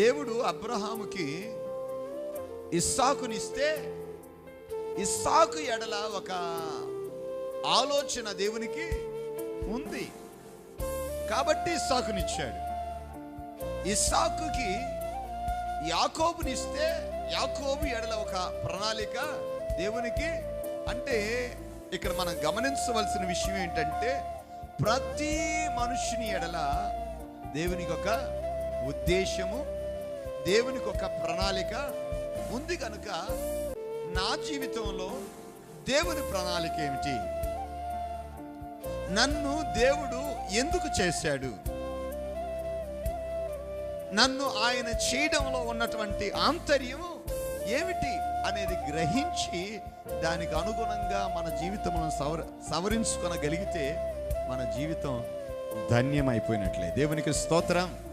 దేవుడు అబ్రహాముకి ఇస్సాకునిస్తే ఇస్సాకు ఎడల ఒక ఆలోచన దేవునికి ఉంది కాబట్టి ఇస్సాకునిచ్చాడు. ఇస్సాకుకి యాకోబునిస్తే యాకోబు ఎడల ఒక ప్రణాళిక దేవునికి. అంటే ఇక్కడ మనం గమనించవలసిన విషయం ఏంటంటే ప్రతి మనుషుని ఎడల దేవునికి ఒక ఉద్దేశము, దేవునికి ఒక ప్రణాళిక ఉంది. కనుక నా జీవితంలో దేవుని ప్రణాళిక ఏమిటి? నన్ను దేవుడు ఎందుకు చేశాడు? నన్ను ఆయన చేయడంలో ఉన్నటువంటి ఆంతర్యము ఏమిటి అనేది గ్రహించి దానికి అనుగుణంగా మన జీవితములను సవరించుకొనగలిగితే మన జీవితం ధన్యమైపోయినట్లే. దేవునికి స్తోత్రం.